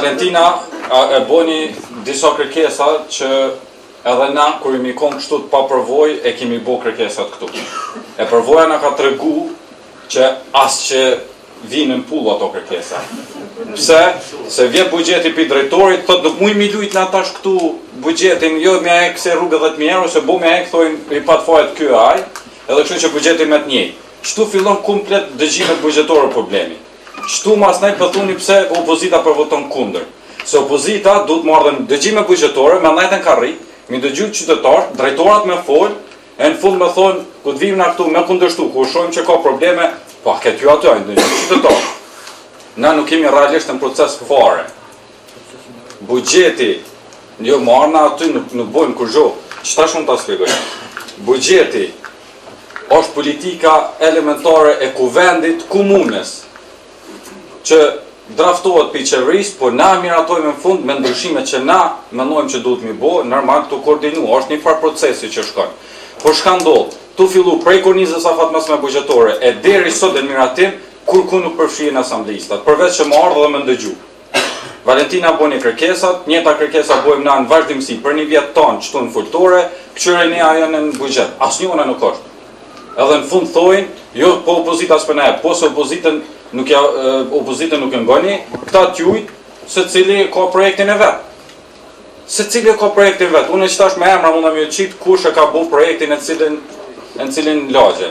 Valentina e boni disa kërkesa që edhe na, kur jemi konë kështu të pa përvoj, e kemi bo kërkesat këtu. E përvoja na ka tregu që as që vinë në pull ato kërkesa. Pse? Se vjet bugjeti për drejtorit, thot nuk muj mi lujt në atash këtu bugjetin, jo me e këse rrugë 10.000 euro, se bo me e këthojnë i pat fajt kjo aj, edhe kështu që bugjeti me të njej. Qëtu fillon komplet dëgjimet bugjetore problemi. Qëtu mas nej pëthuni pse opozita përvoton kunder. Se opozita du të marrën dëgjime bugjetore, me najten ka rrit, mi dëgju qytetar, drejtorat me fol, e në fund me thonë, ku të vim në këtu me kundërshtu, ku shojmë që ka probleme, pa këtë ju atë, në dëgju qytetar. Na nuk kemi realisht në proces fare. Bugjeti, jo marna aty, nuk bojmë kur zho, qëta shumë të spjegoj. Bugjeti është politika elementare e kuvendit komunes, që draftohet për qeveris, por na miratojme në fund me ndryshime që na mendojmë që duhet mi bo, normal të koordinu, është një farë procesi që shkon. Por shka ndodh, tu fillu prej kornizës afatmësme bugjetore, e deri sot e miratim, kur ku nuk përfshirën asamblejistat, përveç që më ardhë dhe më ndëgju. Valentina bojnë i kërkesat, njëta kërkesa bojmë na në vazhdimësi për një vjetë tonë qëtu në fulltore, këqyre një ajo në bugjet, as njona nuk është. Edhe në fund thojnë, jo po opozita s'pëna e, po se opozitën nuk e ngoni, këta t'jujt se cili ka projektin e vetë. Se cili ka projektin e vetë. Unë e qëtash me emra mund në mjë qitë kush e ka bu projektin e cilin lagje.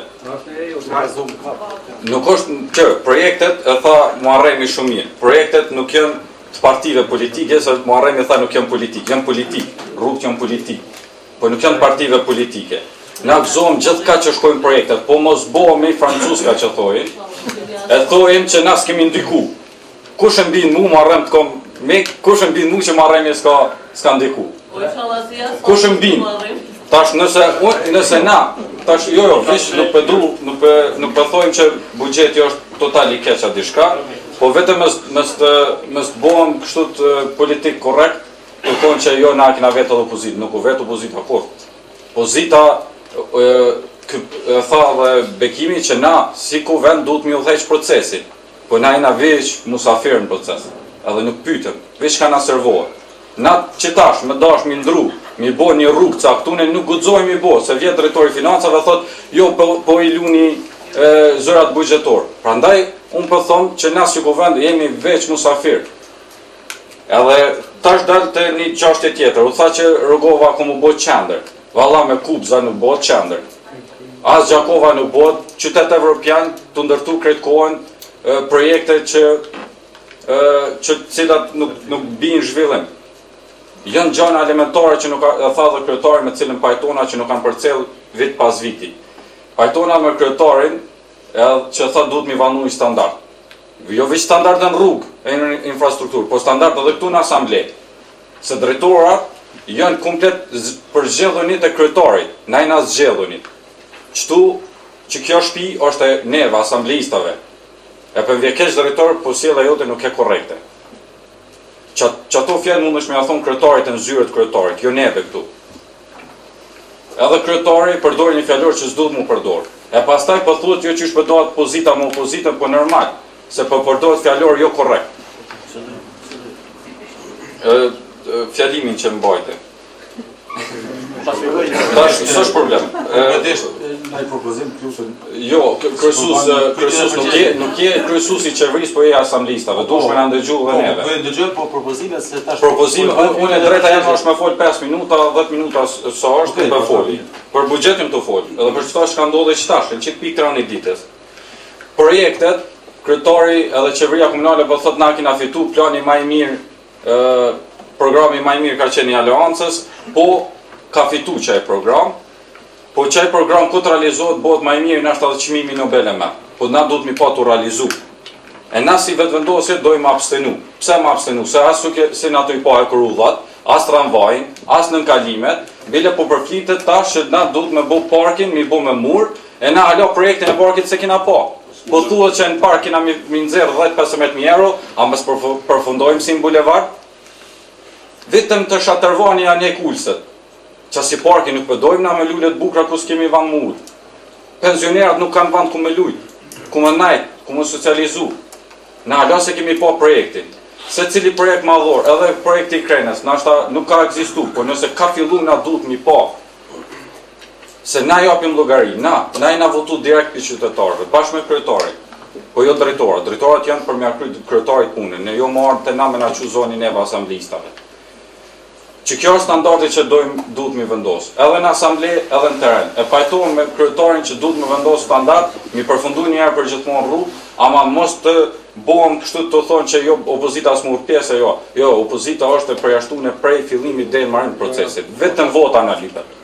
Nuk është që projektet e tha mu arrejmi shumë mirë. Projektet nuk janë të partive politike, se mu arrejmi tha nuk janë politik. Janë politik, rrugët janë politik. Po nuk janë partive politike. Na gëzojmë gjithë ka që shkojnë projektet, po mos bo me i francuska që thojnë, e thojnë që na s'kemi ndiku. Kush e mbin mu, marrem të kom, kush e mbin mu që marrem e s'ka ndiku. Kush e mbin? Tash nëse na, tash jo, vish nuk pëthojmë që bugjeti është totali keqa dishka, po vetëm mës të bohëm kështu të politik korrekt, të thonë që jo na kina vetë edhe opozit, nuk u vetë opozita kur. Opozita e tha dhe Bekimi që na, si ku vend, duhet mi u theq procesin, po na jena veç musafir në proces, edhe nuk pytëm, veç ka na servohet. Na qitash, me dash, mi ndru, mi bo një rrugë caktune, nuk gudzoj mi bo, se vjetë drejtori financave thot, jo po i luni zërat bugjetor. Pra ndaj, unë po thomë që na si ku vend, jemi veç musafir. Edhe tash dalë të një qashtje tjetër, u tha që Rogova ku mu bo qender. Valla me Kubza nuk bëhet qender. As Gjakova nuk bëhet, qytet evropian të ndërtu krejtkohen projekte që cilat nuk bijnë zhvillim. Jënë gjana elementare që nuk e tha dhe kryetari me cilën pajtona që nuk kanë përcel vit pas viti. Pajtona me kryetarin që tha duhet mi vanu i standart. Jo vishë standart në rrugë e në infrastrukturë, po standart edhe këtu në asamblej. Se drejtorat janë komplet përzgjedhunit e kryetarit, na i na zgjedhunit. Qëtu që kjo shtëpi është e neve, asamblejistave. E për vjekesh drejtor, po sjellja jote nuk e korrekte. Që ato fjallë mund është me a thonë kryetarit e në zyrët kryetarit, jo neve këtu. Edhe kryetari përdojnë një fjallor që s'duhet mu përdojnë. E pastaj po thuhet jo që është përdohet pozita më opozitën, po normal, se po përdohet fjallor jo korrekt. Fjalimin që mbajte. Tash, s'është problem. Ai propozim kryesën. Jo, kryesus nuk je kryesus i qeverisë, po je asamblistave. Duhet me na ndëgju dhe neve. Po ndëgjoj, po propozime se tash. Propozime, unë e drejta jam është me fol 5 minuta, 10 minuta sa është për foli. Për buxhetin të fol. Edhe për çfarë ka ndodhur çtash, në çit pikë tani ditës. Projektet, kryetari edhe qeveria komunale po thotë na kena fitu plani më i mirë, programi më i mirë ka qenë i aleancës, po ka fitu qaj program, po qaj program këtë realizohet bëhet më i mirë në ashtë edhe çmimi Nobel e me, po na duhet mi pa të realizu. E na si vetë vendosit dojmë abstenu. Pse më abstenu? Se asë si në ato i pa e kërullat, as tramvajin, as në nkalimet, bile po përflitet ta që na duhet me bo parkin, mi bo me mur, e na alo projektin e parkit se kina pa. Po thuhet që në park kina mi nxerr 10-15.000 euro, a mës përfundojmë si në bulevard? Vitëm të Shatërvani janë e kulset, që si parki nuk përdojmë na me lullet bukra ku s'kemi van mu. Pensionerat nuk kanë vand ku me lujt, ku me najt, ku me socializu. Na alo se kemi pa projektin. se cili projekt madhor, edhe projekti i Krenës, nashta nuk ka ekzistu, por nëse ka fillu na duhet mi pa. Se na japim llogari, na jena votu direkt për qytetarëve, bashkë me kryetarin. Po jo drejtorët. Drejtorët janë për mja kry kryetarit punën, ne jo marrë të na me na quzoni neve asamblistave. Që kjo është standardi që duhet mi vendos, edhe në asamble, edhe në teren. E pajtohen me kryetarin që duhet mi vendos standard, mi përfundu njerë për gjithmonë rrugë, ama mos të bohem kështu të thonë që jo, opozita s'mu pjesë, jo, opozita është e përjashtuar prej fillimit deri në marrjen e procesit. Vetëm vota na lipet.